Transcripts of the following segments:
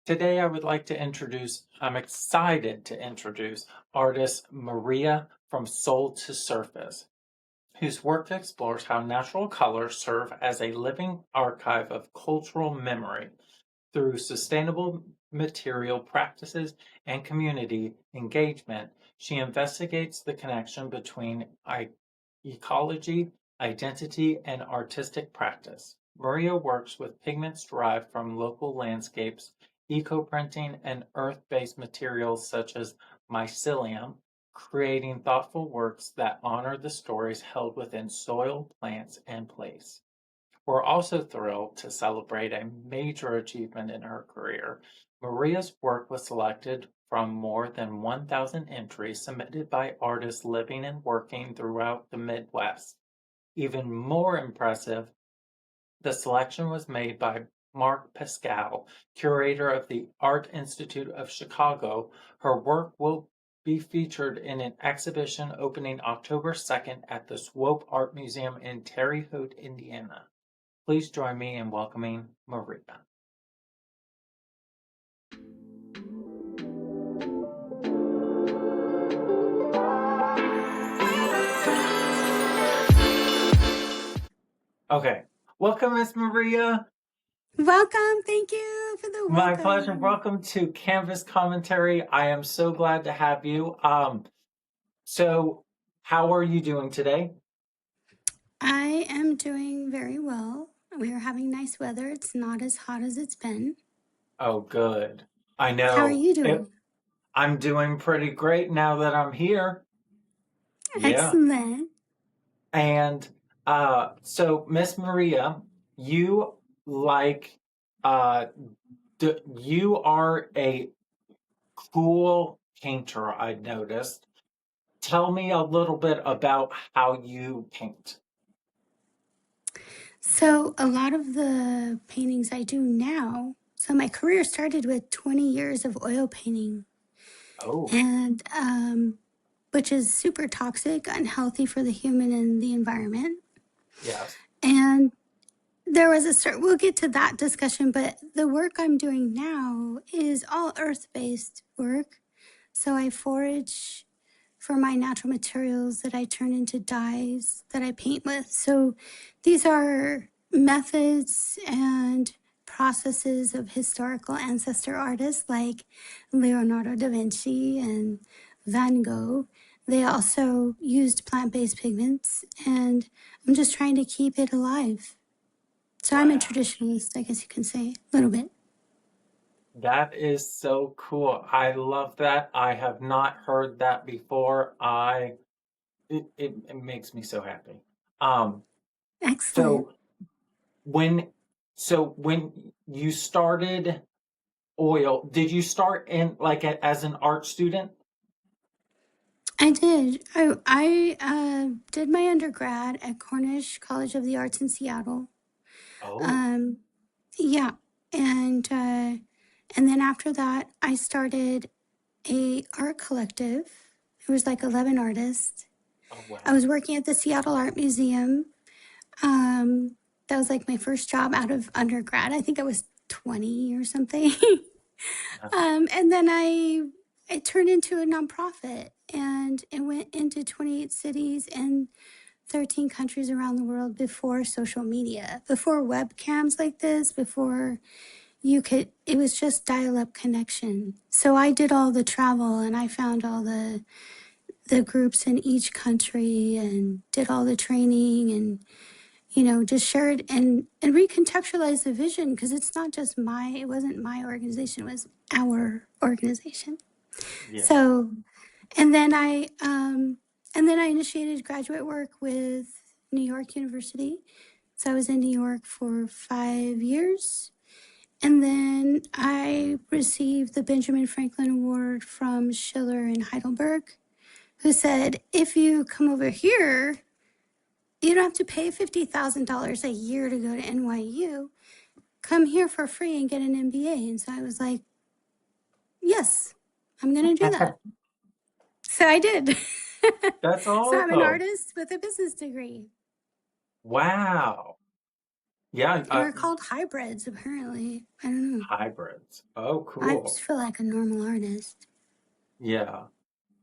Today, I'm excited to introduce artist Maria from Soul to Surface, whose work explores how natural colors serve as a living archive of cultural memory through sustainable material practices and community engagement. She investigates the connection between ecology, identity, and artistic practice. Maria works with pigments derived from local landscapes, eco-printing, and earth-based materials such as mycelium, creating thoughtful works that honor the stories held within soil, plants, and place. We're also thrilled to celebrate a major achievement in her career. Maria's work was selected from more than 1,000 entries submitted by artists living and working throughout the Midwest. Even more impressive, the selection was made by Mark Pascal, curator of the Art Institute of Chicago. Her work will be featured in an exhibition opening October 2nd at the Swope Art Museum in Terre Haute, Indiana. Please join me in welcoming Maria. Okay, welcome, Miss Maria. Welcome. Thank you for the My pleasure. welcome. Welcome to Canvas Commentary. I am so glad to have you. So how are you doing today? I am doing very well. We are having nice weather. It's not as hot as it's been. Oh, good. I How are know. you doing? I'm doing pretty great now that I'm here. Yeah. Excellent. And so Miss Maria, you like uh you are a cool painter, I noticed. Tell me a little bit about how you paint. So, a lot of the paintings I do now, so my career started with 20 years of oil painting, Oh, and which is super toxic, unhealthy for the human and the environment. yes. And there was we'll get to that discussion, but the work I'm doing now is all earth based work. So I forage for my natural materials that I turn into dyes that I paint with. So these are methods and processes of historical ancestor artists like Leonardo da Vinci and Van Gogh. They also used plant based pigments, and I'm just trying to keep it alive. So I'm a Wow. traditionalist, I guess you can say, a little bit. That is so cool. I love that. I have not heard that before. It makes me so happy. Um, Excellent. so when when you started oil, did you start in as an art student? I did. I did my undergrad at Cornish College of the Arts in Seattle. Oh, Um, yeah, and then after that, I started a art collective. It was like 11 artists. oh I wow. was working at the Seattle Art Museum. That was like my first job out of undergrad. I think I was 20 or something. And then I turned into a nonprofit, and it went into 28 cities and 13 countries around the world before social media, before webcams like this, before it was just dial up connection. So I did all the travel, and I found all the groups in each country and did all the training, and just shared and recontextualized the vision, because it wasn't my organization, it was our organization. Yeah. So, and then I initiated graduate work with New York University. So I was in New York for 5 years. And then I received the Benjamin Franklin Award from Schiller in Heidelberg, who said, if you come over here, you don't have to pay $50,000 a year to go to NYU. Come here for free and get an MBA. And so I was like, yes, I'm going to do that. So I did. That's So I'm an awesome. artist with a business degree. Wow. Yeah, They were called hybrids, apparently. I don't know. hybrids. Oh, I just cool. feel like a normal artist. Yeah.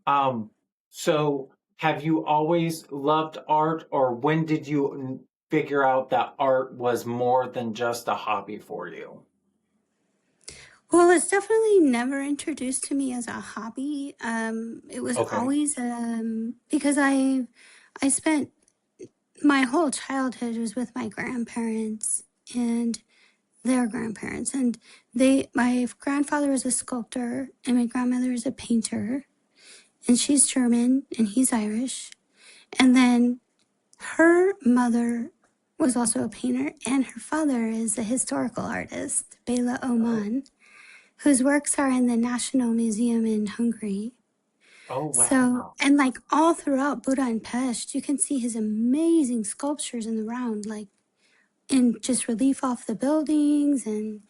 Um, so have you always loved art, or when did you figure out that art was more than just a hobby for you? Well, it's definitely never introduced to me as a hobby. It was Okay. always because I spent my whole childhood was with my grandparents and their grandparents, and my grandfather was a sculptor and my grandmother is a painter, and she's German and he's Irish, and then her mother was also a painter, and her father is a historical artist, Bela Oh, Oman, whose works are in the National Museum in Hungary. oh, So, wow. and like all throughout Budapest, you can see his amazing sculptures in the round, like in just relief off the buildings. And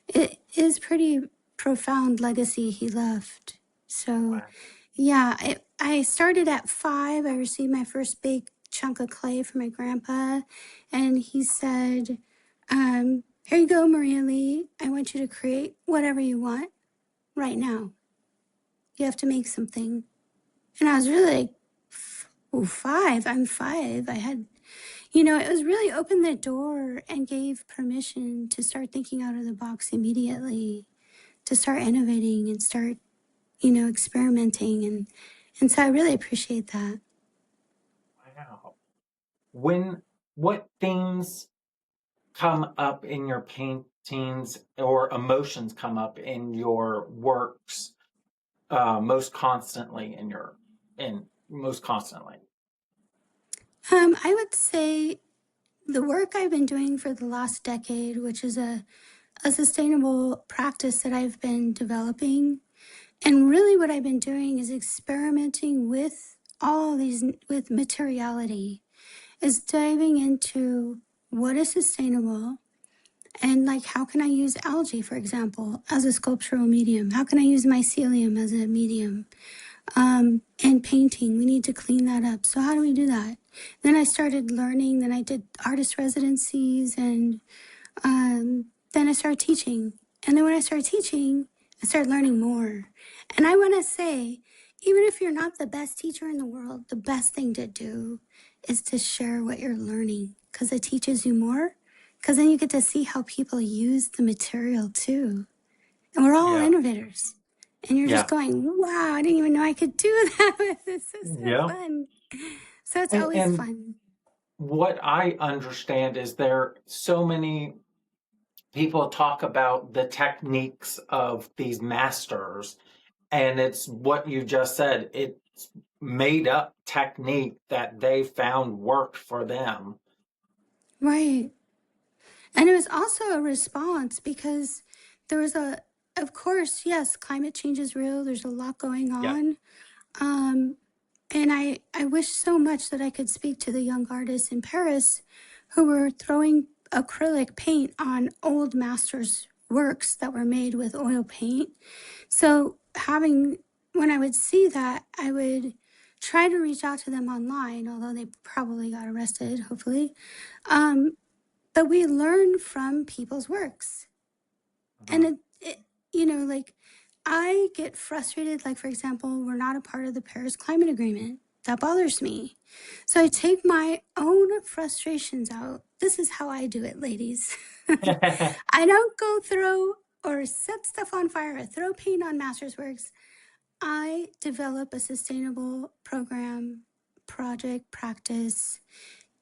it is pretty profound legacy he left. So, Wow. yeah, I started at 5. I received my first big chunk of clay from my grandpa, and he said, here you go, Maria Lee. I want you to create whatever you want right now. You have to make something. And I was really like, oh, 5. I'm 5. I had, it was really opened the door and gave permission to start thinking out of the box immediately, to start innovating and start, experimenting. And so I really appreciate that. Wow. When, what themes come up in your paintings or emotions come up in your works most constantly in most constantly? I would say the work I've been doing for the last decade, which is a sustainable practice that I've been developing. And really, what I've been doing is experimenting with all these, with materiality, is diving into what is sustainable and like how can I use algae, for example, as a sculptural medium? How can I use mycelium as a medium? And painting, we need to clean that up. So how do we do that? Then I started learning. Then I did artist residencies, and then I started teaching. And then when I started teaching, I started learning more. And I want to say, even if you're not the best teacher in the world, the best thing to do is to share what you're learning because it teaches you more. Because then you get to see how people use the material too. And we're all Yeah. innovators. And you're just Yeah. going, wow, I didn't even know I could do that with this. This is so Yeah. fun. So it's always And fun. what I understand is there so many people talk about the techniques of these masters, and it's what you just said. It's made up technique that they found worked for them. Right. And it was also a response because there was of course, yes, climate change is real. There's a lot going Yeah. on. Um, and I wish so much that I could speak to the young artists in Paris who were throwing acrylic paint on old masters' works that were made with oil paint. So when I would see that, I would try to reach out to them online, although they probably got arrested, hopefully. Um, but we learn from people's works. And Mhm. like I get frustrated. Like, for example, we're not a part of the Paris Climate Agreement. That bothers me. So I take my own frustrations out. This is how I do it, ladies. I don't go throw or set stuff on fire or throw paint on master's works. I develop a sustainable program, project, practice,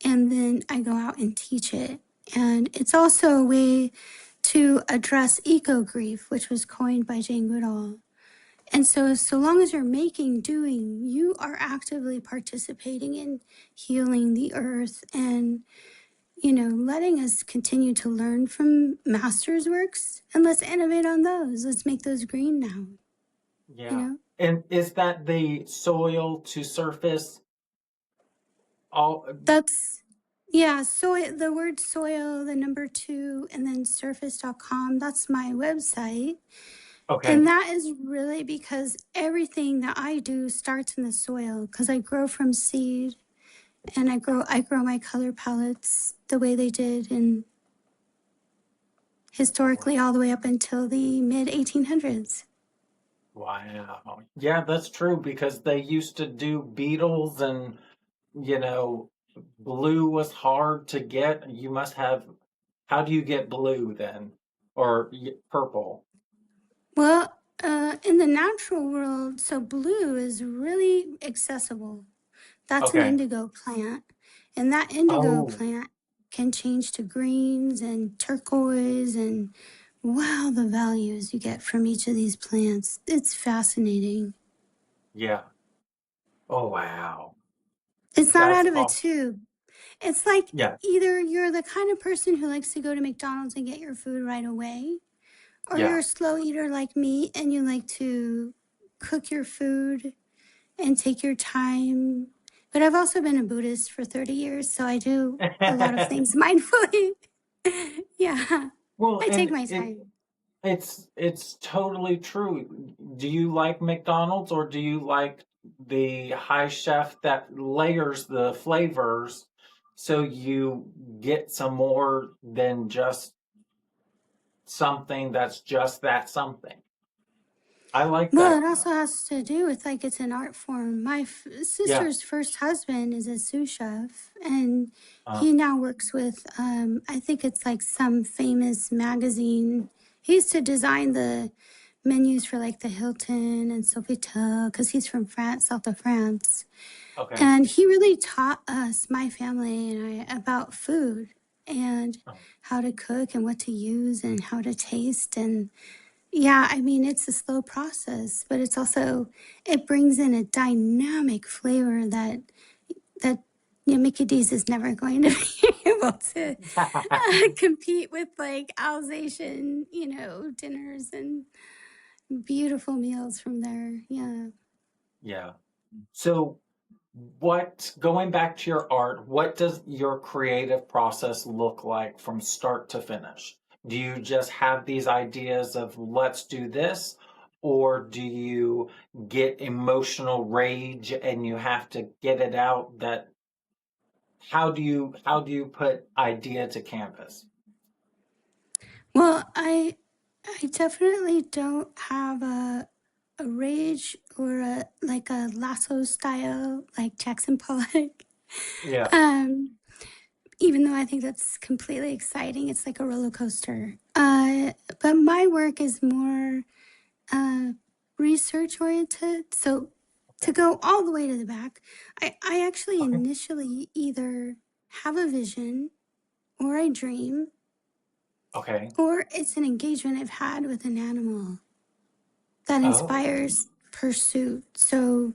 and then I go out and teach it. And it's also a way to address eco grief, which was coined by Jane Goodall. And so long as you're making, doing, you are actively participating in healing the earth and, letting us continue to learn from masters' works. And let's innovate on those. Let's make those green now, you Yeah. know? And is that the soil to surface all That's, yeah, the word soil, the number 2, and then surface.com, that's my website. okay. And that is really because everything that I do starts in the soil because I grow from seed and I grow my color palettes the way they did. And Oh, historically all the way up until the mid 1800s. wow. Yeah, that's true because they used to do beetles and, you know, blue was hard to get. You must have, how do you get blue then? Or purple? Well, in the natural world, so blue is really accessible. That's an Okay. indigo plant. And that indigo Oh, plant can change to greens and turquoise and wow, the values you get from each of these plants. It's fascinating. yeah. Oh, wow. It's not That's out of a awesome. tube. It's like Yeah. either you're the kind of person who likes to go to McDonald's and get your food right away, or you're Yeah. a slow eater like me and you like to cook your food and take your time. But I've also been a Buddhist for 30 years, so I do a lot of things mindfully. Yeah, Well, I take and my time. it's totally true. Do you like McDonald's or do you like the high chef that layers the flavors so you get some more than just something that's just that something? I like Well, that. it also has to do with like it's an art form. My Yeah. sister's first husband is a sous chef, and Uh, he now works with, I think it's like some famous magazine. He used to design the menus for like the Hilton and Sofitel because he's from France, south of France. okay. And he really taught us, my family and I, about food and Oh, how to cook and what to use and how to taste. And yeah, I mean, it's a slow process, but it's also, it brings in a dynamic flavor that Mickey D's is never going to be able to compete with like Alsatian, dinners and beautiful meals from there. Yeah. yeah. So going back to your art, what does your creative process look like from start to finish? Do you just have these ideas of let's do this, or do you get emotional rage and you have to get it out? How do you put idea to canvas? Well, I definitely don't have a rage or a like a lasso style like Jackson Pollock. Yeah. Um, Even though I think that's completely exciting, it's like a roller coaster. But my work is more uh, research oriented. So to Okay. go all the way to the back, I actually Okay. initially either have a vision or I dream Okay. or it's an engagement I've had with an animal that Oh. inspires pursuit. So,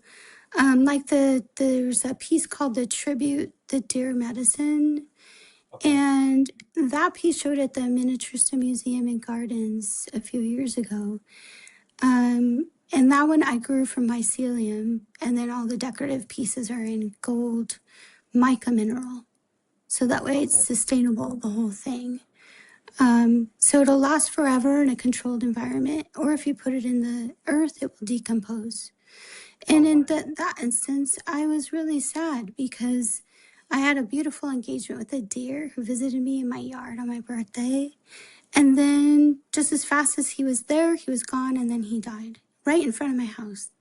like there's a piece called the tribute, the deer medicine, Okay. and that piece showed at the Minnetrista Museum and Gardens a few years ago. And that one I grew from mycelium, and then all the decorative pieces are in gold mica mineral. So that way it's Okay. sustainable, the whole thing. So it'll last forever in a controlled environment, or if you put it in the earth, it will decompose. Oh And in wow. that instance, I was really sad because I had a beautiful engagement with a deer who visited me in my yard on my birthday. And then, just as fast as he was there, he was gone, and then he died right in front of my house.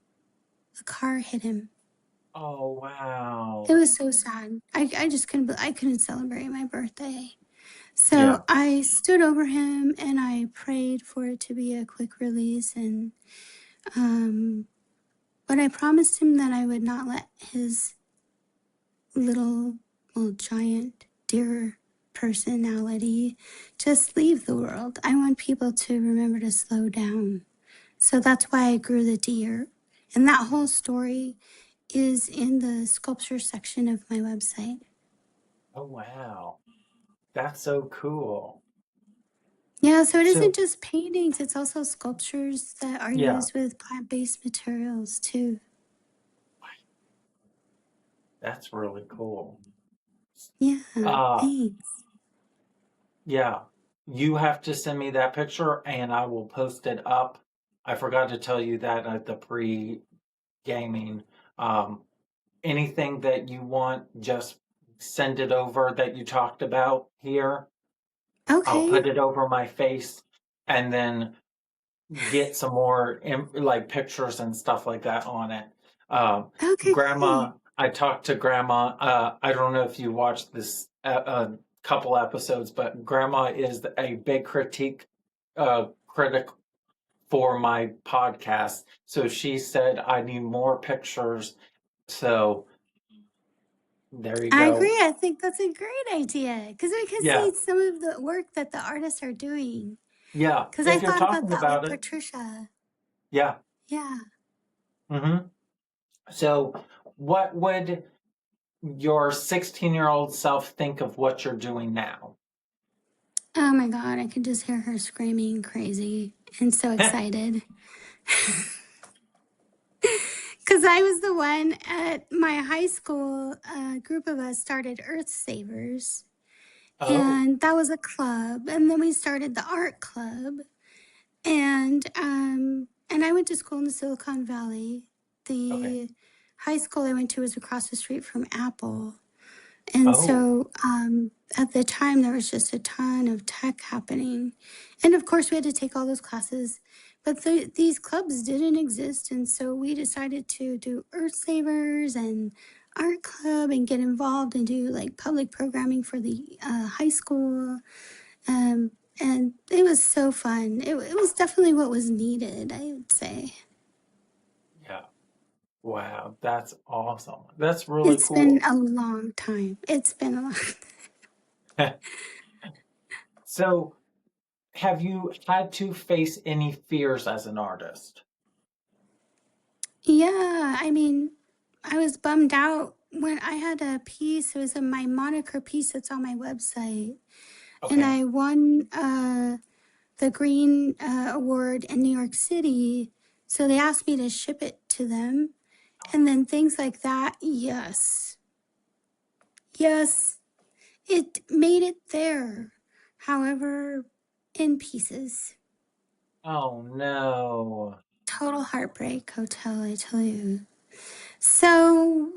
A car hit him. Oh It wow. was so sad. I just I couldn't celebrate my birthday. Yeah. So I stood over him and I prayed for it to be a quick release. And um, but I promised him that I would not let his little, well, giant deer personality just leave the world. I want people to remember to slow down. So that's why I grew the deer. And that whole story is in the sculpture section of my website. Oh wow. That's so cool. Yeah, so it isn't So just paintings, it's also sculptures that are yeah, used with plant based materials too. that's really cool. Yeah, Uh thanks. yeah. You have to send me that picture and I will post it up. I forgot to tell you that at the pre-gaming. Um Anything that you want, just send it over that you talked about here. I'll Okay. put it over my face and then get some more like pictures and stuff like that on it. Okay, Grandma, great. I talked to Grandma. I don't know if you watched this couple episodes, but Grandma is a big critic for my podcast. So she said I need more pictures. So there you I go. agree. I think that's a great idea because we can Yeah, see some of the work that the artists are doing. yeah. Because I If you're thought about talking that with about it, Patricia. yeah. Yeah. hmm So, what would your 16-year-old self think of what you're doing now? Oh my God, I could just hear her screaming crazy and so excited. Because I was the one at my high school, a group of us started Earth Savers. Oh, And that was a club. And then we started the art club. And I went to school in the Silicon Valley. okay. The high school I went to was across the street from Apple. And Oh, so at the time, there was just a ton of tech happening. And of course, we had to take all those classes. But these clubs didn't exist. And so we decided to do Earth Savers and art club and get involved and do like public programming for the high school. Um, and it was so fun. It was definitely what was needed, I would say. yeah. Wow, that's awesome. That's really It's been cool. a long time. It's been a long So, have you had to face any fears as an artist? Yeah, I mean, I was bummed out when I had a piece. It was my moniker piece that's on my website, and Okay. I won the Green Award in New York City. So they asked me to ship it to them, and then things like that. Yes, yes, it made it there. However, in pieces. Oh no. Total heartbreak hotel, I tell you. So,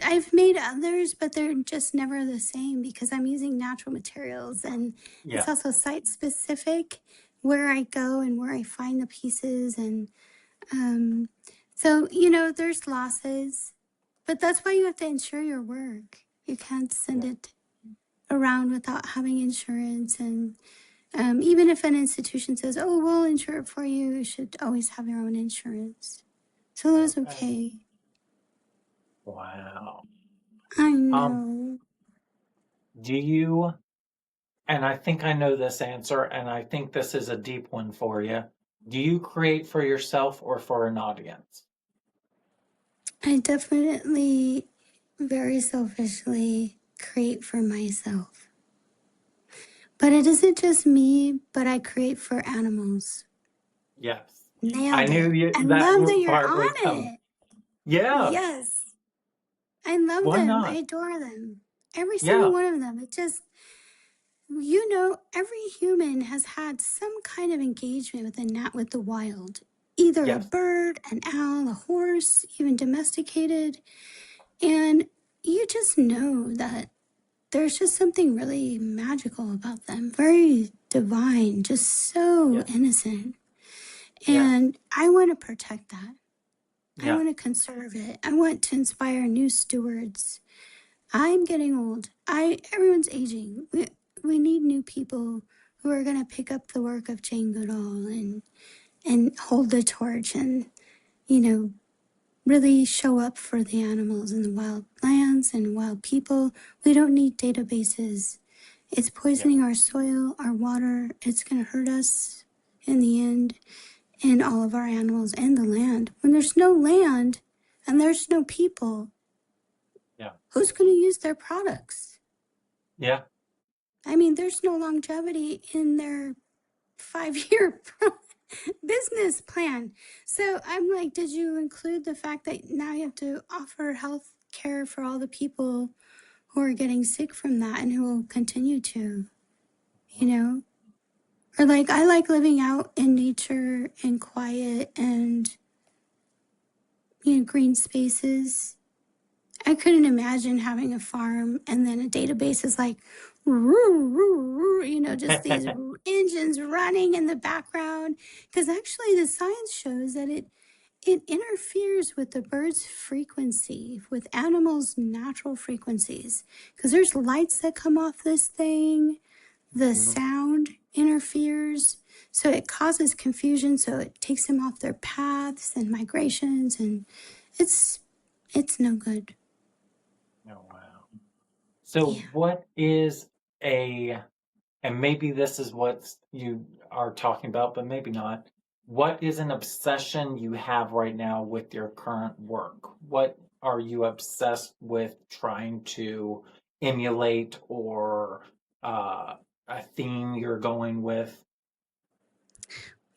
I've made others, but they're just never the same because I'm using natural materials and it's Yeah, also site specific where I go and where I find the pieces and um so, there's losses, but that's why you have to insure your work. You can't send yeah. it around without having insurance and even if an institution says, "Oh, we'll insure it for you," you should always have your own insurance. So that was Okay. okay. Wow. I Um, know. do you, and I think I know this answer, and I think this is a deep one for you. Do you create for yourself or for an audience? I definitely very selfishly create for myself. But it isn't just me, but I create for animals. Yes. I Nailed knew it. I that love that you're part would on come. it. Yeah. Yes. I love Why them. I not? adore them. Every single Yeah. one of them. It just, every human has had some kind of engagement with with the wild. Either a Yes. bird, an owl, a horse, even domesticated. And you just know that there's just something really magical about them, very divine, just so Yes. innocent. Yes. And I want to protect that. I Yeah. want to conserve it. I want to inspire new stewards. I'm getting old. Everyone's aging. We need new people who are going to pick up the work of Jane Goodall and hold the torch and you know really show up for the animals in the wild lands and wild people. We don't need databases. It's Yeah. poisoning our soil, our water. It's going to hurt us in the end, and all of our animals and the land. When there's no land and there's no people, Yeah. who's going to use their products? Yeah. I mean, there's no longevity in their 5 year business plan. So I'm like, did you include the fact that now you have to offer health care for all the people who are getting sick from that and who will continue to, you know? Or like, I like living out in nature and quiet and, green spaces. I couldn't imagine having a farm and then a database is like, you know, just these engines running in the background. Because actually, the science shows that it interferes with the bird's frequency, with animals' natural frequencies. Because there's lights that come off this thing, the Mhm. sound interferes, so it causes confusion. So it takes them off their paths and migrations, and it's it's no good. Oh, wow. So Yeah. what is a, and maybe this is what you are talking about, but maybe not. What is an obsession you have right now with your current work? What are you obsessed with trying to emulate, or uh, a theme you're going with?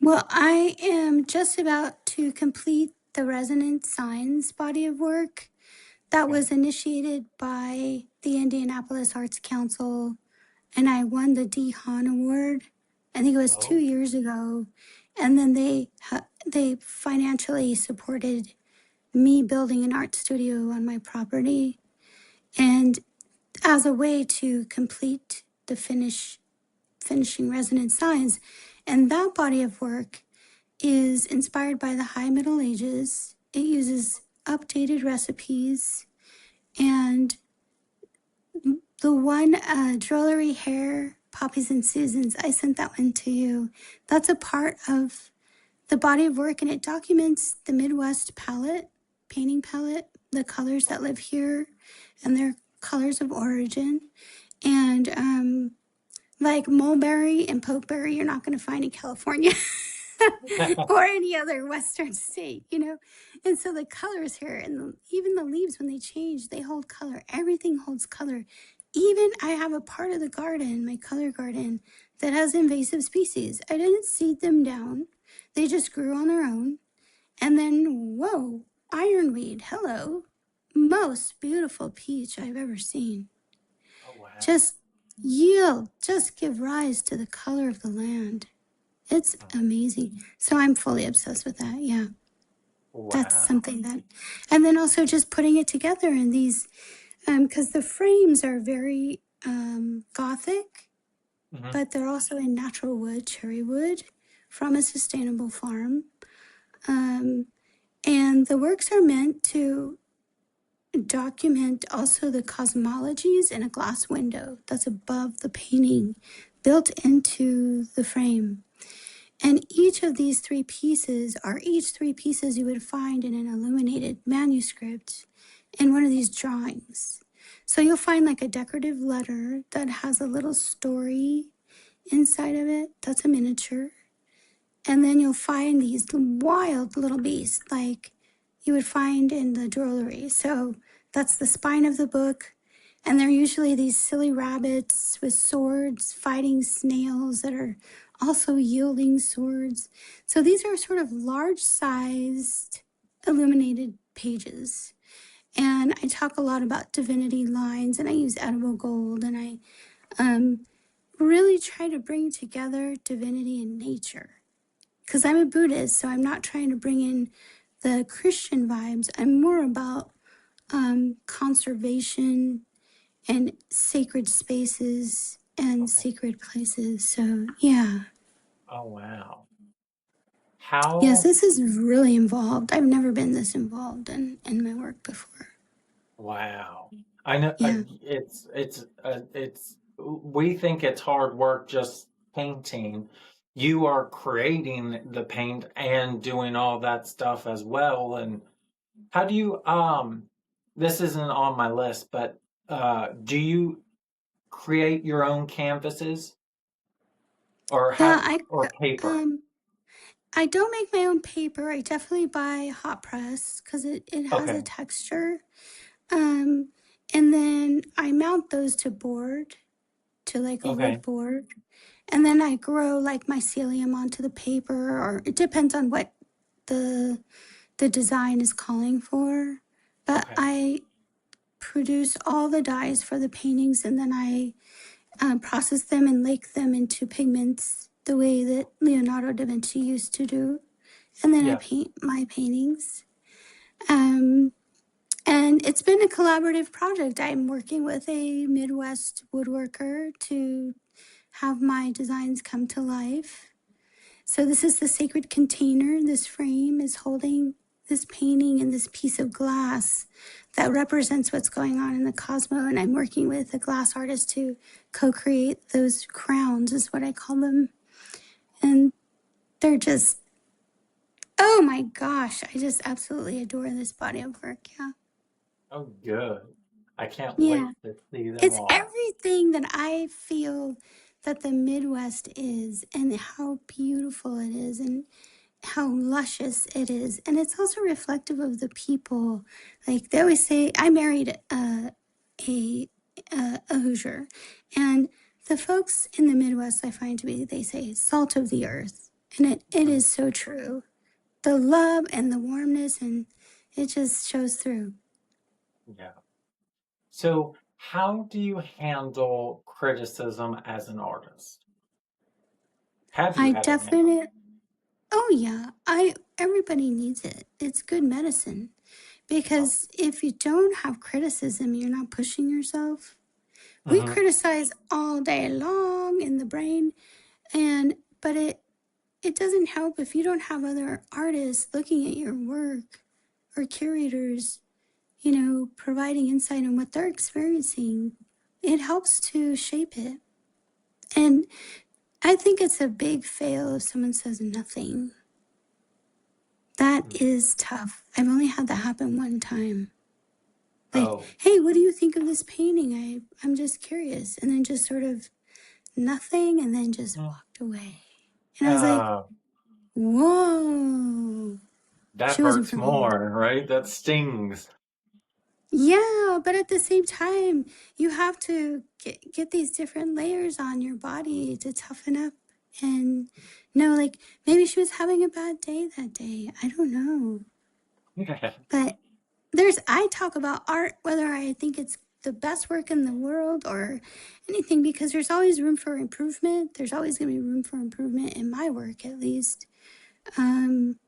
Well, I am just about to complete the resonance signs body of work that Okay. was initiated by the Indianapolis Arts Council, and I won the D. Hahn Award. I think it was two Oh, years ago, and then they financially supported me building an art studio on my property, and as a way to complete the finishing resonance signs, and that body of work is inspired by the High Middle Ages. It uses updated recipes, and the one Drollery Hair, Poppies and Susans, I sent that one to you. That's a part of the body of work, and it documents the Midwest palette, painting palette, the colors that live here, and their colors of origin. And like mulberry and pokeberry, you're not going to find in California. Or any other Western state, you know? And so the colors here, and even the leaves, when they change, they hold color. Everything holds color. Even I have a part of the garden, my color garden, that has invasive species. I didn't seed them down, they just grew on their own. And then, whoa, ironweed, hello. Most beautiful peach I've ever seen. oh, wow. Just yield, just give rise to the color of the land. It's amazing. So I'm fully obsessed with that. Yeah. That's Wow. something that, and then also just putting it together in these, because the frames are very gothic, Hmm. but they're also in natural wood, cherry wood, from a sustainable farm. Um, and the works are meant to document also the cosmologies in a glass window that's above the painting, built into the frame. And each of these three pieces are each three pieces you would find in an illuminated manuscript in one of these drawings. So you'll find like a decorative letter that has a little story inside of it. That's a miniature. And then you'll find these wild little beasts like you would find in the drollery. So that's the spine of the book. And they're usually these silly rabbits with swords fighting snails that are also yielding swords. So these are sort of large sized illuminated pages. And I talk a lot about divinity lines, and I use edible gold, and I um, really try to bring together divinity and nature because I'm a Buddhist, so I'm not trying to bring in the Christian vibes. I'm more about conservation and sacred spaces and Okay. sacred places. So, yeah. Oh, wow. Yes, How, this is really involved. I've never been this involved in my work before. wow. I know, Yeah. we think it's hard work just painting. You are creating the paint and doing all that stuff as well. And how do you, this isn't on my list, but do you create your own canvases, or Yeah, or paper? um, I don't make my own paper. I definitely buy hot press because it has a Okay. texture. Um, and then I mount those to board, to like a wood Okay. board. And then I grow like mycelium onto the paper, or it depends on what the the design is calling for. But Okay. I produce all the dyes for the paintings, and then I process them and lake them into pigments the way that Leonardo da Vinci used to do. And then I Yeah. paint my paintings. Um, And it's been a collaborative project. I'm working with a Midwest woodworker to have my designs come to life. So this is the sacred container. This frame is holding this painting and this piece of glass that represents what's going on in the cosmos. And I'm working with a glass artist to co-create those crowns, is what I call them. And they're just, oh my gosh, I just absolutely adore this body of work. Yeah. Oh, good. I can't Yeah. wait to see them It's all. everything that I feel that the Midwest is, and how beautiful it is, and how luscious it is. And it's also reflective of the people. Like they always say, I married a, a Hoosier, and the folks in the Midwest, I find to be, they say, salt of the earth. And it Mhm. is so true. The love and the warmness, and it just shows through. Yeah. So, how do you handle criticism as an artist? Have you I had to handle? definitely, oh yeah, everybody needs it. It's good medicine. Because if you don't have criticism, you're not pushing yourself. We Mm-hmm. criticize all day long in the brain, and but it doesn't help if you don't have other artists looking at your work, or curators, providing insight on what they're experiencing. It helps to shape it. And I think it's a big fail if someone says nothing. That is tough. I've only had that happen one time. Like, Oh. hey, what do you think of this painting? I'm just curious. And then just sort of nothing, and then just Mm. walked away. And I was like, Uh, whoa, that she wasn't hurts for me. more, right? That stings. Yeah, but at the same time, you have to get these different layers on your body to toughen up and know, like, maybe she was having a bad day that day. I don't know. But I talk about art, whether I think it's the best work in the world or anything, because there's always room for improvement. There's always going to be room for improvement in my work, at least.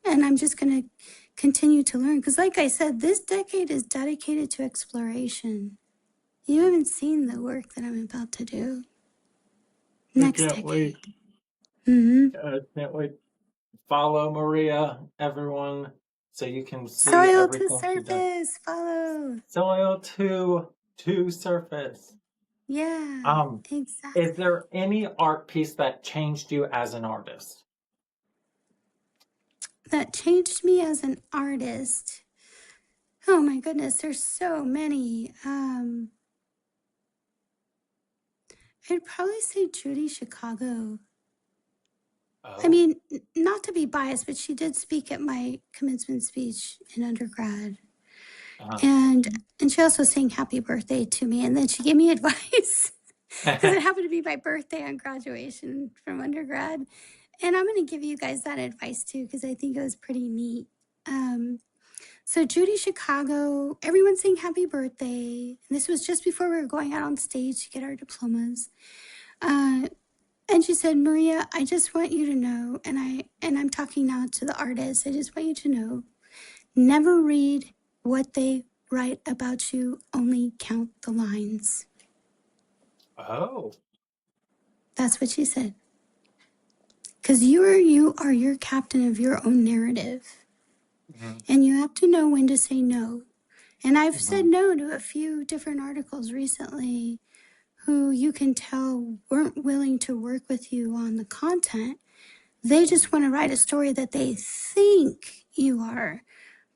And I'm just going to continue to learn. Because, like I said, this decade is dedicated to exploration. You haven't seen the work that I'm about to do I next can't wait. decade. Mm-hmm. I can't wait. Follow Maria, everyone, so you can see Soil to everything she does. surface, follow. Soil to surface. Yeah, Um, is exactly. there any art piece that changed you as an artist? That changed me as an artist. Oh my goodness, there's so many. I'd probably say Judy Chicago. I Oh, mean, not to be biased, but she did speak at my commencement speech in undergrad. uh, And she also sang happy birthday to me, and then she gave me advice because it happened to be my birthday on graduation from undergrad. And I'm going to give you guys that advice too because I think it was pretty neat. So Judy Chicago, everyone sang happy birthday. And this was just before we were going out on stage to get our diplomas. Uh, and she said, Maria, I just want you to know, and I'm talking now to the artists, I just want you to know, never read what they write about you, only count the lines. oh, That's what she said. Because you are your captain of your own narrative. mhm, And you have to know when to say no. And I've said mhm, no to a few different articles recently who you can tell weren't willing to work with you on the content. They just want to write a story that they think you are.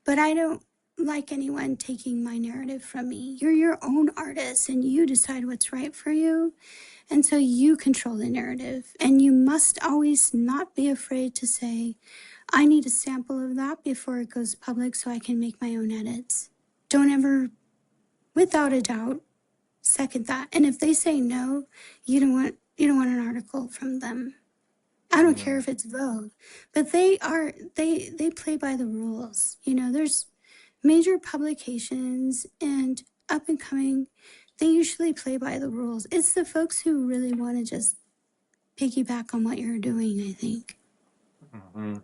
But I don't like anyone taking my narrative from me. You're your own artist and you decide what's right for you. And so you control the narrative. And you must always not be afraid to say, I need a sample of that before it goes public so I can make my own edits. Don't ever, without a doubt, second that. And if they say no, you don't want an article from them. I don't care mhm, if it's Vogue, but they play by the rules. There's major publications and up and coming, they usually play by the rules. It's the folks who really want to just piggyback on what you're doing, I think. mhm.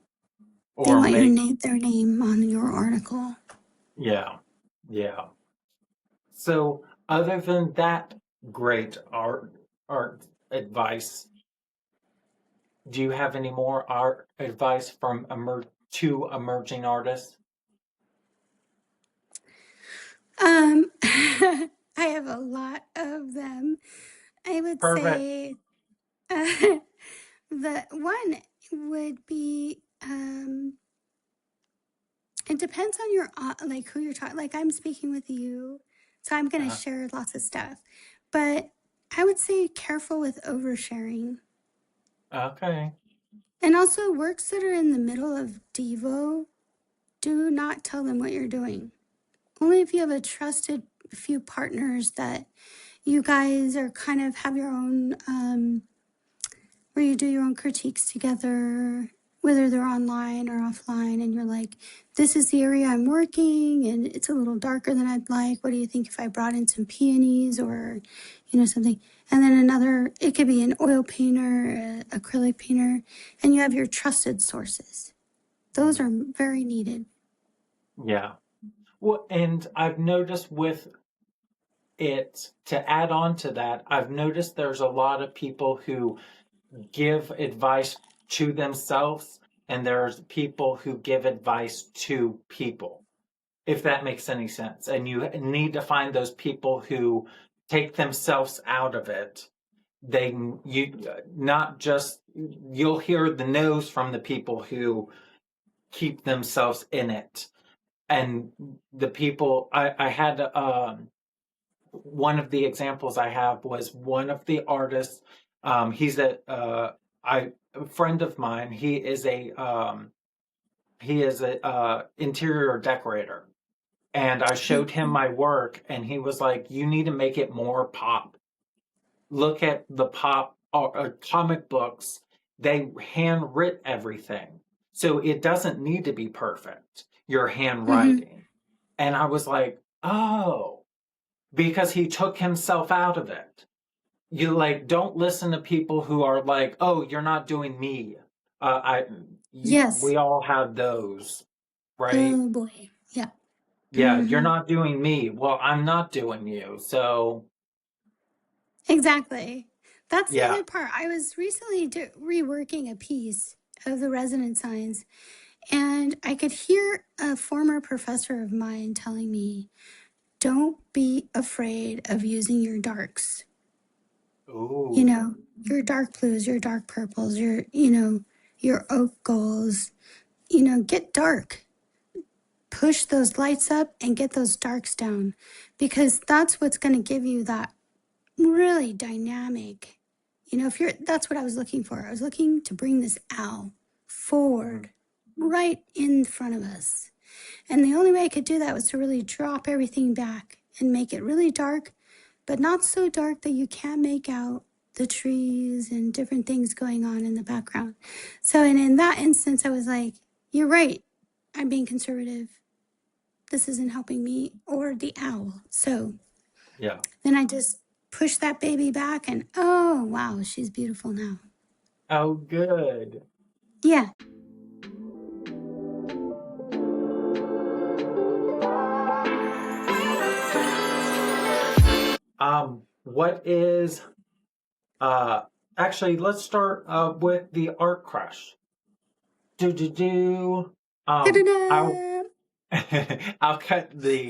They Or want make, their name on your article. yeah, Yeah. So, other than that great art advice, do you have any more art advice from two emerging artists? I have a lot of them. I would Perfect. say the one would be it depends on your like who you're talking. Like I'm speaking with you, so I'm gonna Uh, share lots of stuff. But I would say careful with oversharing. okay. And also works that are in the middle of Devo, do not tell them what you're doing. Only if you have a trusted few partners that you guys are kind of have your own where you do your own critiques together, whether they're online or offline, and you're like, this is the area I'm working, and it's a little darker than I'd like. What do you think if I brought in some peonies or, something? And then another, it could be an oil painter, acrylic painter, and you have your trusted sources. Those Mm, are very needed. yeah. Well, and I've noticed with it, to add on to that, I've noticed there's a lot of people who give advice to themselves, and there's people who give advice to people, if that makes any sense. And you need to find those people who take themselves out of it. They, you, not just, you'll hear the no's from the people who keep themselves in it. And the people, I had, one of the examples I have was one of the artists. He's a friend of mine. He is a interior decorator, and I Oh, showed him cool. my work, and he was like, "You need to make it more pop. Look at the pop comic books. They handwrit everything, so it doesn't need to be perfect. Your Mm-hmm. handwriting." And I was like, "Oh." Because he took himself out of it. You like don't listen to people who are like, "Oh, you're not doing me." I you Yes. we all have those, right? Oh boy. Yeah. Yeah, you're Mm-hmm. not doing me. Well, I'm not doing you. So, Exactly. That's the yeah. other part. I was recently reworking a piece of the resonance signs, and I could hear a former professor of mine telling me, don't be afraid of using your darks. You Ooh. know, your dark blues, your dark purples, your oak golds, get dark. Push those lights up and get those darks down because that's what's going to give you that really dynamic. If you're, that's what I was looking for. I was looking to bring this owl Mm, forward right in front of us. And the only way I could do that was to really drop everything back and make it really dark, but not so dark that you can't make out the trees and different things going on in the background. So, and in that instance, I was like, you're right. I'm being conservative. This isn't helping me or the owl. So yeah. then I just push that baby back and oh, wow, she's beautiful now. Oh, good. Yeah. What is actually let's start with the art crush. Do do do. I'll Da-da-da. I'll cut the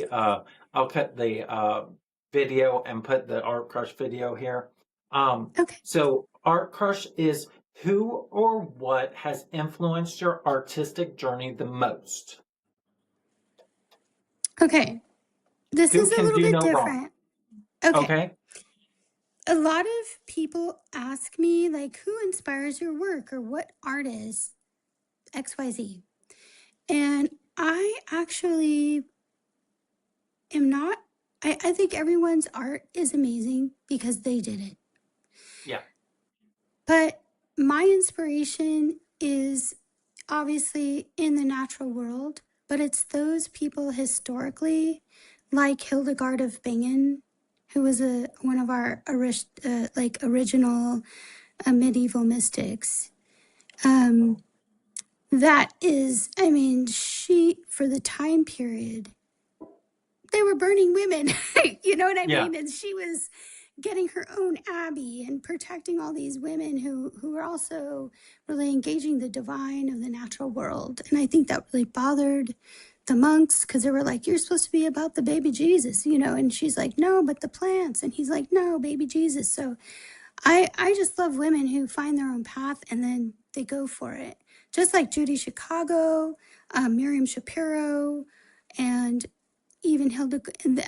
video and put the Art Crush video here. Um, Okay. so Art Crush is who or what has influenced your artistic journey the most? Okay. This Who is a can little do bit no wrong? different. Okay. Okay. A lot of people ask me, like, who inspires your work or what artist, XYZ. And I actually am not, I think everyone's art is amazing because they did it. Yeah. But my inspiration is obviously in the natural world, but it's those people historically, like Hildegard of Bingen, who was one of our original medieval mystics. Um, Oh, that is, I mean, she for the time period they were burning women. You know what I Yeah, mean? And she was getting her own abbey and protecting all these women who were also really engaging the divine of the natural world. And I think that really bothered the monks because they were like, you're supposed to be about the baby Jesus, you know? And she's like, no, but the plants. And he's like, no, baby Jesus. So I just love women who find their own path and then they go for it. Just like Judy Chicago, Miriam Shapiro, and even Hilda,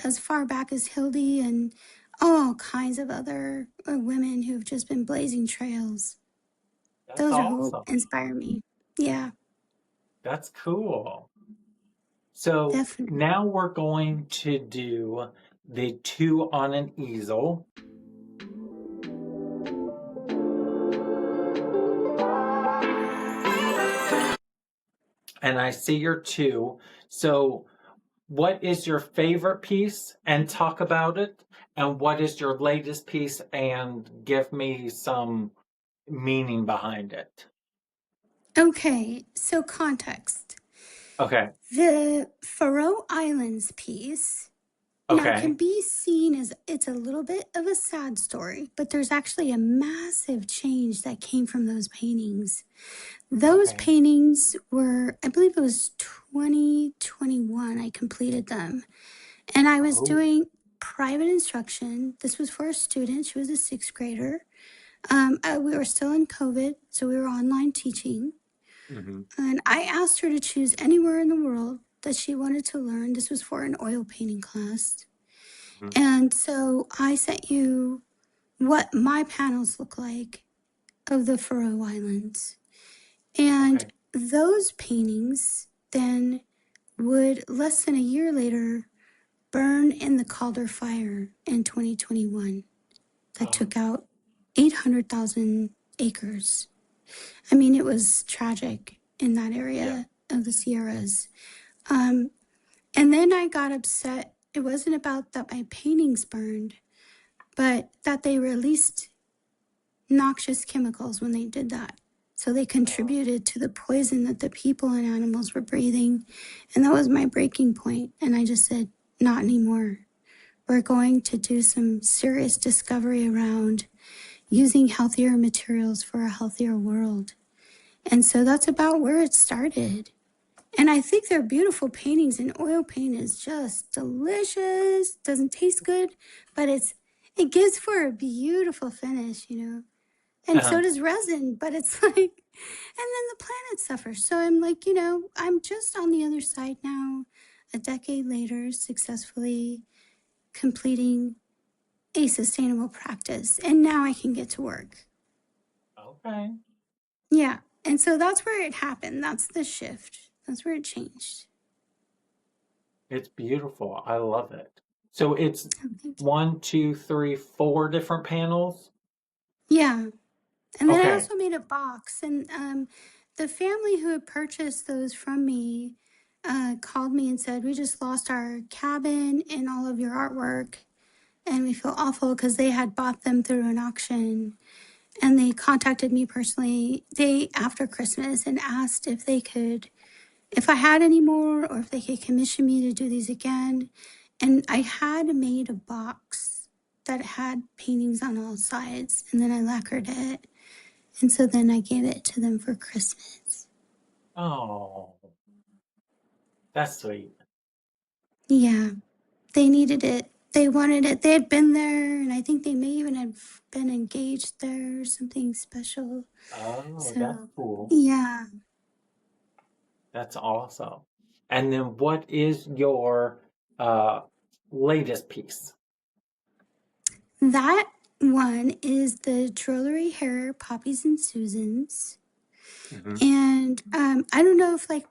as far back as Hildy, and all kinds of other women who've just been blazing trails. that's Those are who awesome. inspire me. Yeah, That's cool. So definitely. now we're going to do the two on an easel. And I see your two. So what is your favorite piece and talk about it? And what is your latest piece and give me some meaning behind it? Okay, so context. Okay. The Faroe Islands piece now can Okay. be seen as it's a little bit of a sad story, but there's actually a massive change that came from those paintings. Those Okay. paintings were, I believe it was 2021, I completed them. And I was Oh. doing private instruction. This was for a student. She was a sixth grader. We were still in COVID, so we were online teaching. Hmm. And I asked her to choose anywhere in the world that she wanted to learn. This was for an oil painting class. Hmm. And so I sent you what my panels look like of the Faroe Islands. And Okay. those paintings then would, less than a year later, burn in the Calder fire in 2021 that Oh, took out 800,000 acres. I mean, it was tragic in that yeah. area of the Sierras. Um, and then I got upset. It wasn't about that my paintings burned, but that they released noxious chemicals when they did that. So they Oh, contributed to the poison that the people and animals were breathing. And that was my breaking point. And I just said, not anymore. We're going to do some serious discovery around using healthier materials for a healthier world. And so that's about where it started. And I think they're beautiful paintings, and oil paint is just delicious. Doesn't taste good, but it gives for a beautiful finish, you know. And so uh-huh. does resin, but it's like, and then the planet suffers. So I'm like, you know, I'm just on the other side now, a decade later, successfully completing a sustainable practice. And now I can get to work. Okay. Yeah. And so that's where it happened. That's the shift. That's where it changed. It's beautiful. I love it. So it's Oh, thank you. one, two, three, four different panels. Yeah. And then I Okay. also made a box. And the family who had purchased those from me called me and said, we just lost our cabin and all of your artwork. And we feel awful because they had bought them through an auction. And they contacted me personally day after Christmas and asked if they could, if I had any more or if they could commission me to do these again. And I had made a box that had paintings on all sides, and then I lacquered it. And so then I gave it to them for Christmas. Oh, that's sweet. Yeah, they needed it. They wanted it. They had been there, and I think they may even have been engaged there or something special. Oh, that's So, cool. yeah, That's awesome. And then what is your uh latest piece? that one is the Drollery Hair Poppies and Susans. Hmm. And I don't know if like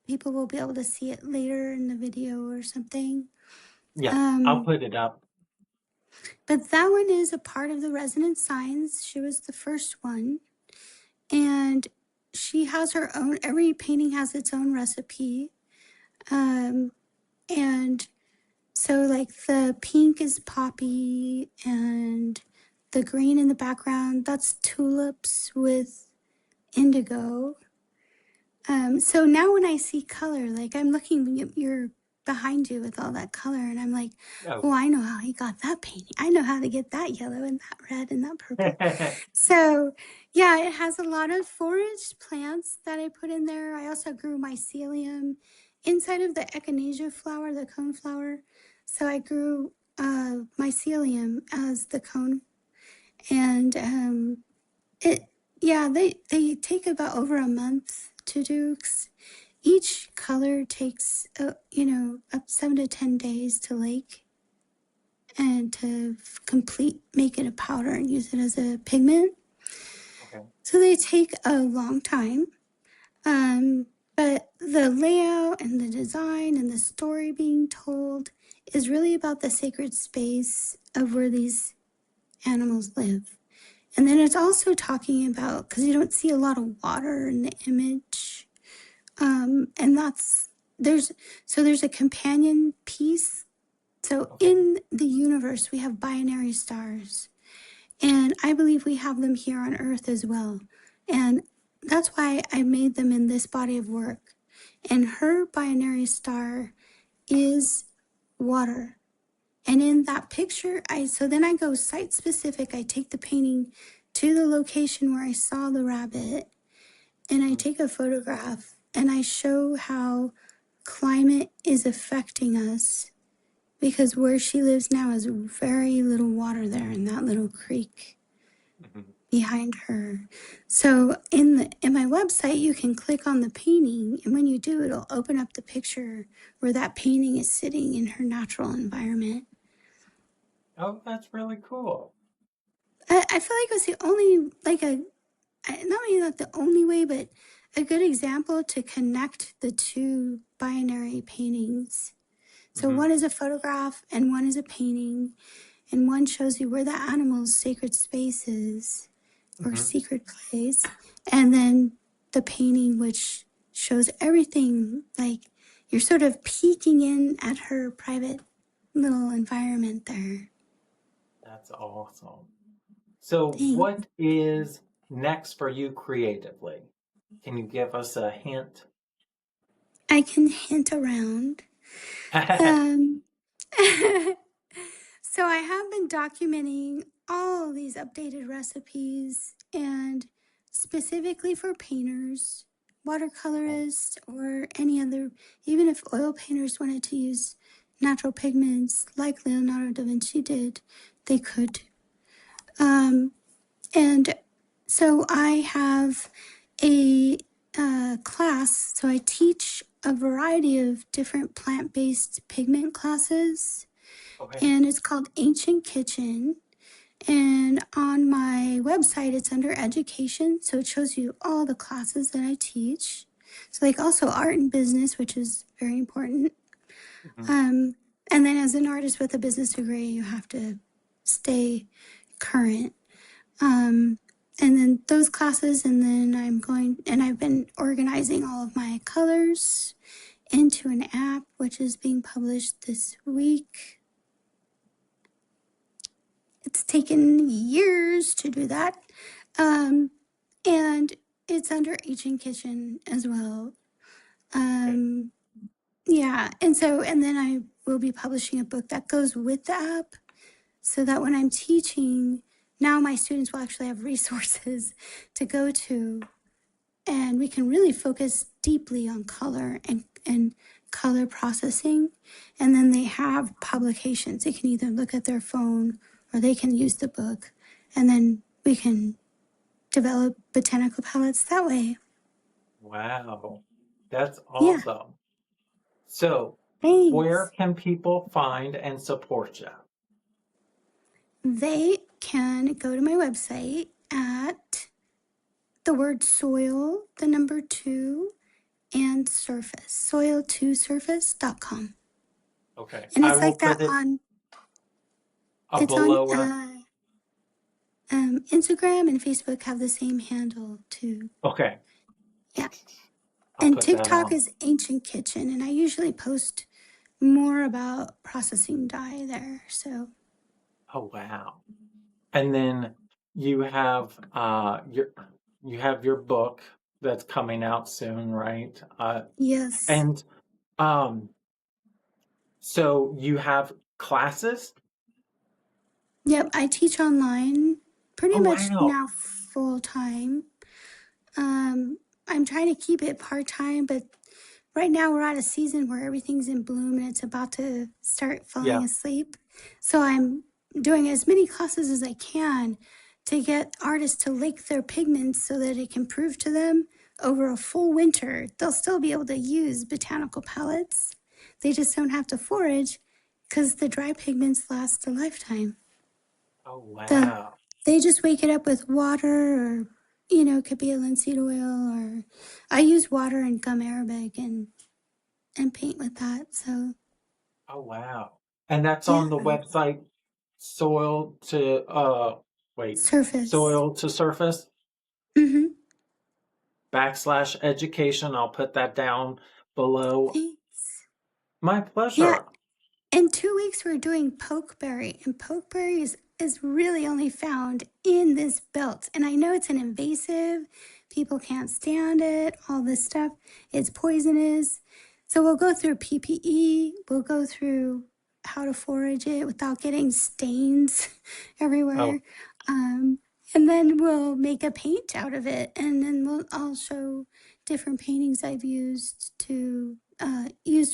people will be able to see it later in the video or something. Yeah, I'll Um, put it up. but that one is a part of the Resonant Signs. She was the first one. And she has her own, every painting has its own recipe. Um, and so, like, the pink is poppy, and the green in the background, that's tulips with indigo. So now when I see color, like, I'm looking at your behind you with all that color. And I'm like, Oh. oh, I know how he got that painting. I know how to get that yellow and that red and that purple. So, yeah, it has a lot of foraged plants that I put in there. I also grew mycelium inside of the echinacea flower, the cone flower. So I grew mycelium as the cone. And it, yeah, they take about over a month to do. Each color takes, up 7 to 10 days to lake and to complete, make it a powder and use it as a pigment. Okay. So they take a long time. Um, but the layout and the design and the story being told is really about the sacred space of where these animals live. And then it's also talking about, because you don't see a lot of water in the image. And there's a companion piece. So Okay. in the universe, we have binary stars. And I believe we have them here on Earth as well. And that's why I made them in this body of work. And her binary star is water. And in that picture, so then I go site specific. I take the painting to the location where I saw the rabbit and I Mhm. take a photograph and I show how climate is affecting us because where she lives now is very little water there in that little creek Mhm. behind her. So in my website you can click on the painting, and when you do, it'll open up the picture where that painting is sitting in her natural environment. Oh, that's really cool. I feel like it was the only, like, not only not the only way, but a good example to connect the two binary paintings. So Hmm. one is a photograph and one is a painting, and one shows you where the animal's sacred space is or Hmm. secret place, and then the painting which shows everything, like you're sort of peeking in at her private little environment there. That's awesome. So, Thanks. what is next for you creatively? Can you give us a hint? I can hint around. Okay. Um, so I have been documenting all these updated recipes, and specifically for painters, watercolorists, or any other, even if oil painters wanted to use natural pigments like Leonardo da Vinci did, they could. Um, and so I have a class, so I teach a variety of different plant based pigment classes, Okay. and it's called Ancient Kitchen. And on my website, it's under education, so it shows you all the classes that I teach. So, like, also art and business, which is very important. Hmm. Um, and then, as an artist with a business degree, you have to stay current. Um, and then those classes, and then I've been organizing all of my colors into an app, which is being published this week. It's taken years to do that. Um, and it's under Ancient Kitchen as well. Okay. Um, yeah. And then I will be publishing a book that goes with the app so that when I'm teaching, now my students will actually have resources to go to, and we can really focus deeply on color and color processing. And then they have publications. They can either look at their phone or they can use the book. And then we can develop botanical palettes that way. Wow. That's Yeah, awesome. So, where thanks. can people find and support you? They can go to my website at the word soil, the number two, and surface, soil2surface.com. Okay. And I it's will like that put it on, it's on below us. Instagram and Facebook have the same handle too. Okay. Yeah. I'll And put that TikTok on. is Ancient Kitchen, and I usually post more about processing dye there. So, Oh, wow. And then you have your book that's coming out soon, right? yes. And um So you have classes? Yep, I teach online pretty Oh, much wow. now full time. Um, I'm trying to keep it part time, but right now we're at a season where everything's in bloom and it's about to start falling Yeah. asleep. So I'm doing as many classes as I can to get artists to lake their pigments so that it can prove to them over a full winter they'll still be able to use botanical palettes. They just don't have to forage because the dry pigments last a lifetime. Oh, The wow. they just wake it up with water or it could be a linseed oil or I use water and gum arabic and paint with that. So Oh, wow. And that's yeah, on the website soil to wait, surface. soil to surface Mm-hmm. backslash education. I'll put that down below. Thanks. My Yeah, pleasure. in 2 weeks, we're doing pokeberry, and pokeberry is really only found in this belt. And I know it's an invasive, people can't stand it, all this stuff. It's poisonous. So we'll go through PPE, we'll go through how to forage it without getting stains everywhere. Oh, Um, and then we'll make a paint out of it, and then I'll show different paintings I've used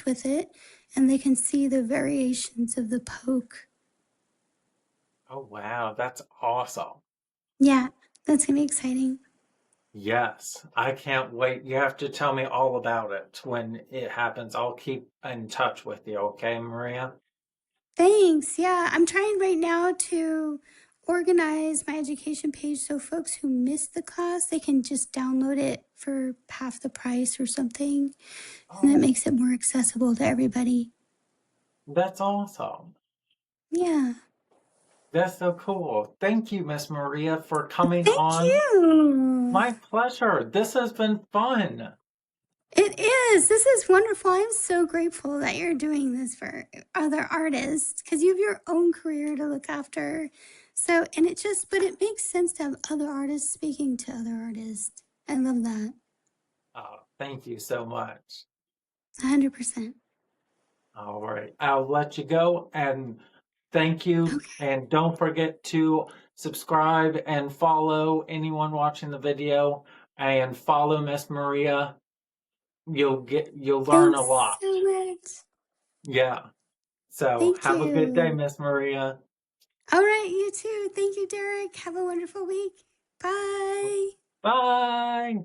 with it, and they can see the variations of the poke. oh, wow. That's awesome. Yeah, that's gonna be exciting. Yes, I can't wait. You have to tell me all about it when it happens. I'll keep in touch with you, okay, Maria? Thanks. Yeah, I'm trying right now to organize my education page so folks who missed the class they can just download it for half the price or something, and that Oh, makes it more accessible to everybody. that's awesome. Yeah. That's so cool. Thank you, Miss Maria, for coming Thank on. you. My pleasure. This has been fun. It is. This is wonderful. I'm so grateful that you're doing this for other artists because you have your own career to look after. So, but it makes sense to have other artists speaking to other artists. I love that. Thank you so much. 100%. All right. I'll let you go and thank you. Okay. And don't forget to subscribe and follow anyone watching the video and follow Miss Maria. You'll learn a Thanks lot. so much. Yeah. So Thank have a good day, you. Miss Maria. All right, you too. Thank you, Derek. Have a wonderful week. Bye. Bye.